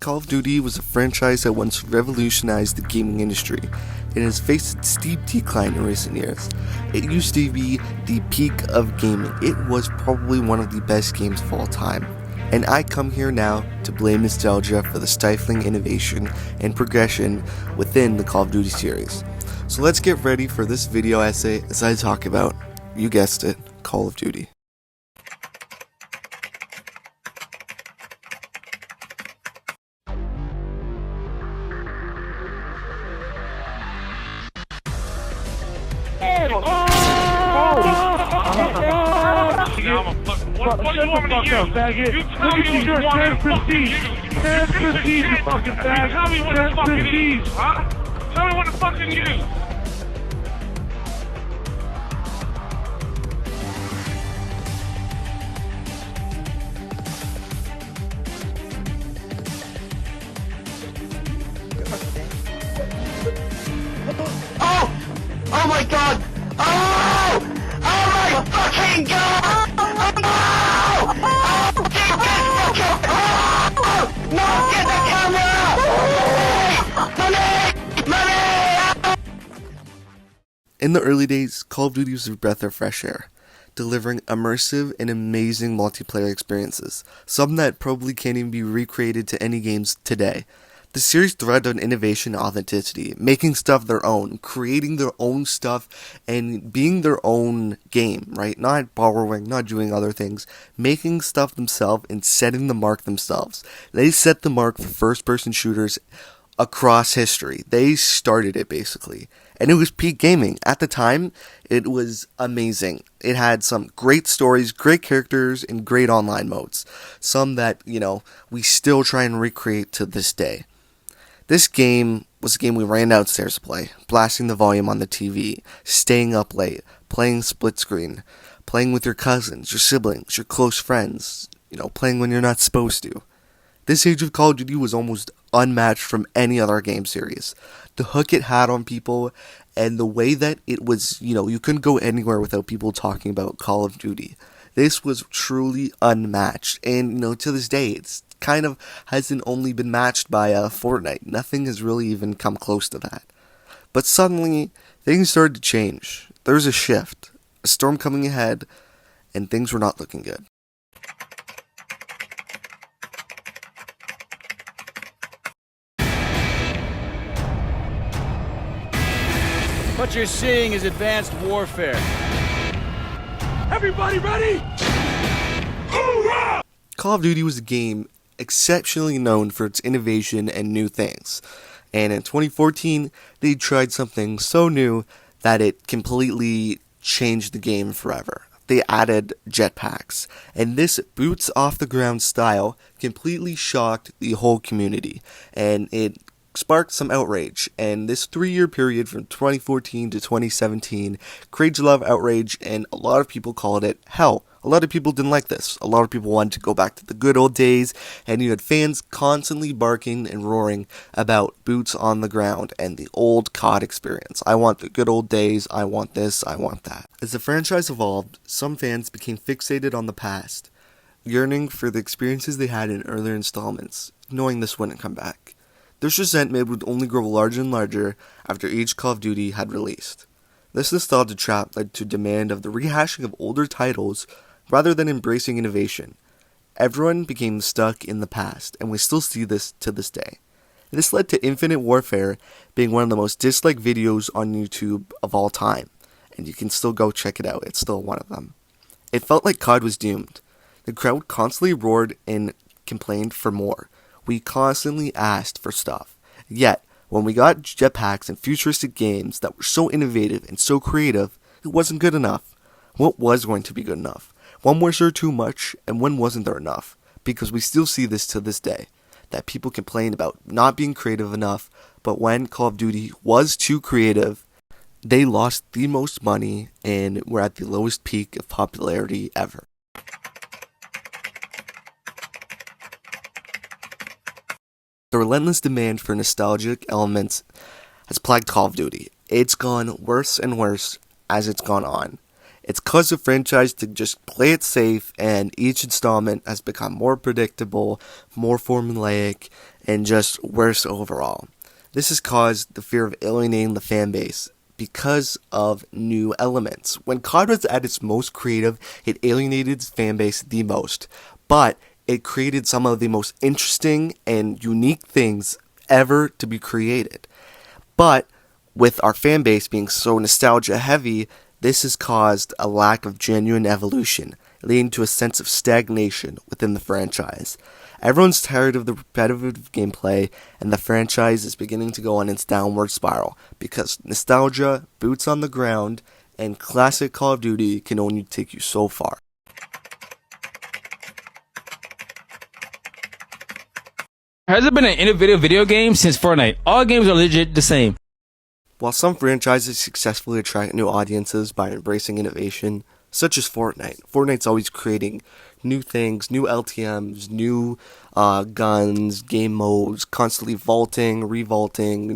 Call of Duty was a franchise that once revolutionized the gaming industry and has faced a steep decline in recent years. It used to be the peak of gaming. It was probably one of the best games of all time. And I come here now to blame nostalgia for the stifling innovation and progression within the Call of Duty series. So let's get ready for this video essay as I talk about, you guessed it, Call of Duty. What do you want me to use? Faggot. You tell me what you want prestige. Prestige, you fucking fag. Tell me what the fuck it is, huh? Tell me what the fuck it is. Oh my god! Oh! Oh my fucking god! Oh! Oh! No! Get the camera! Money! In the early days, Call of Duty was a breath of fresh air, delivering immersive and amazing multiplayer experiences, some that probably can't even be recreated to any games today. The series thrived on innovation and authenticity, making stuff their own, creating their own stuff, and being their own game, right? Not borrowing, not doing other things, making stuff themselves and setting the mark themselves. They set the mark for first-person shooters across history. They started it, basically. And it was peak gaming. At the time, it was amazing. It had some great stories, great characters, and great online modes. Some that, we still try and recreate to this day. This game was a game we ran downstairs to play, blasting the volume on the TV, staying up late, playing split screen, playing with your cousins, your siblings, your close friends, playing when you're not supposed to. This age of Call of Duty was almost unmatched from any other game series. The hook it had on people, and the way that it was, you couldn't go anywhere without people talking about Call of Duty. This was truly unmatched, and, to this day, it's kind of hasn't only been matched by Fortnite. Nothing has really even come close to that. But suddenly, things started to change. There was a shift, a storm coming ahead, and things were not looking good. What you're seeing is advanced warfare. Everybody ready? Hoorah! Call of Duty was a game exceptionally known for its innovation and new things. And in 2014, they tried something so new that it completely changed the game forever. They added jetpacks, and this boots off the ground style completely shocked the whole community, and it sparked some outrage. And this 3-year period from 2014 to 2017 created a lot of outrage, and a lot of people called it hell. A lot of people didn't like this. A lot of people wanted to go back to the good old days, and you had fans constantly barking and roaring about boots on the ground and the old COD experience. I want the good old days, I want this, I want that. As the franchise evolved, some fans became fixated on the past, yearning for the experiences they had in earlier installments, knowing this wouldn't come back. This resentment would only grow larger and larger after each Call of Duty had released. This nostalgia trap led to demand of the rehashing of older titles rather than embracing innovation. Everyone became stuck in the past, and we still see this to this day. This led to Infinite Warfare being one of the most disliked videos on YouTube of all time, and you can still go check it out, it's still one of them. It felt like COD was doomed. The crowd constantly roared and complained for more. We constantly asked for stuff. Yet, when we got jetpacks and futuristic games that were so innovative and so creative, it wasn't good enough. What was going to be good enough? When was there too much, and when wasn't there enough? Because we still see this to this day, that people complain about not being creative enough, but when Call of Duty was too creative, they lost the most money and were at the lowest peak of popularity ever. The relentless demand for nostalgic elements has plagued Call of Duty. It's gone worse and worse as it's gone on. It's caused the franchise to just play it safe, and each installment has become more predictable, more formulaic, and just worse overall. This has caused the fear of alienating the fan base because of new elements. When COD was at its most creative, it alienated its fan base the most, but it created some of the most interesting and unique things ever to be created. But with our fan base being so nostalgia heavy, this has caused a lack of genuine evolution, leading to a sense of stagnation within the franchise. Everyone's tired of the repetitive gameplay, and the franchise is beginning to go on its downward spiral because nostalgia, boots on the ground, and classic Call of Duty can only take you so far. Has there been an innovative video game since Fortnite? All games are legit the same. While some franchises successfully attract new audiences by embracing innovation, such as Fortnite's always creating new things, new LTMs, new guns, game modes, constantly vaulting, revaulting,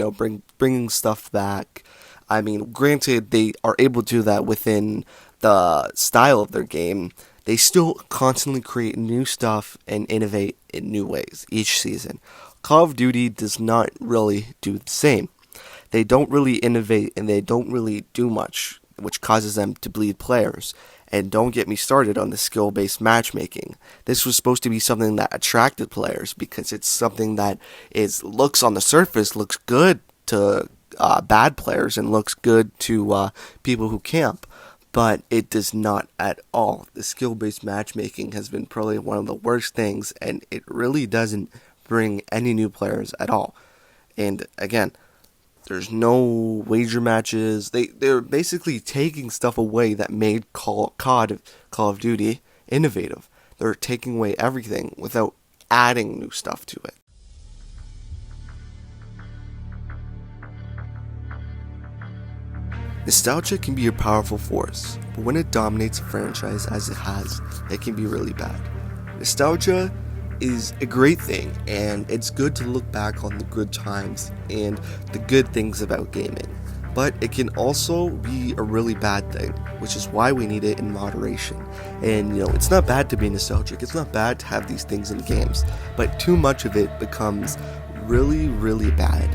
bringing stuff back. I mean, granted, they are able to do that within the style of their game. They still constantly create new stuff and innovate in new ways each season. Call of Duty does not really do the same. They don't really innovate and they don't really do much, which causes them to bleed players. And don't get me started on the skill-based matchmaking. This was supposed to be something that attracted players because it's something that looks on the surface, looks good to bad players and looks good to people who camp. But it does not at all. The skill-based matchmaking has been probably one of the worst things, and it really doesn't bring any new players at all. And again, there's no wager matches. They're basically taking stuff away that made Call of Duty innovative. They're taking away everything without adding new stuff to it. Nostalgia can be a powerful force, but when it dominates a franchise as it has, it can be really bad. Nostalgia is a great thing, and it's good to look back on the good times and the good things about gaming. But it can also be a really bad thing, which is why we need it in moderation. And it's not bad to be nostalgic, it's not bad to have these things in games, but too much of it becomes really, really bad.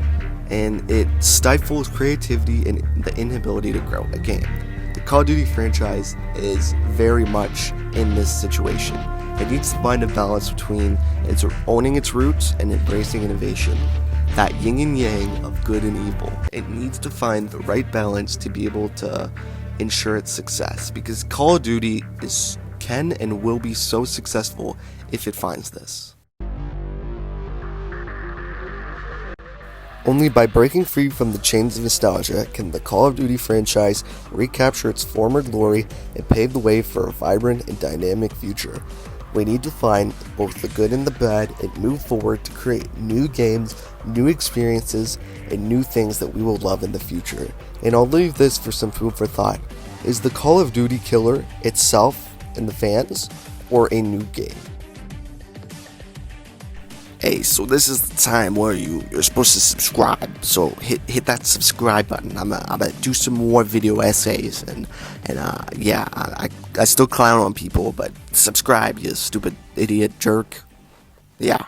And it stifles creativity and the inability to grow a game. The Call of Duty franchise is very much in this situation. It needs to find a balance between owning its roots and embracing innovation. That yin and yang of good and evil. It needs to find the right balance to be able to ensure its success, because Call of Duty can and will be so successful if it finds this. Only by breaking free from the chains of nostalgia can the Call of Duty franchise recapture its former glory and pave the way for a vibrant and dynamic future. We need to find both the good and the bad and move forward to create new games, new experiences, and new things that we will love in the future. And I'll leave this for some food for thought. Is the Call of Duty killer itself and the fans, or a new game? Hey, so this is the time where you're supposed to subscribe. So hit that subscribe button. I'm gonna do some more video essays and yeah, I still clown on people, but subscribe, you stupid idiot jerk. Yeah.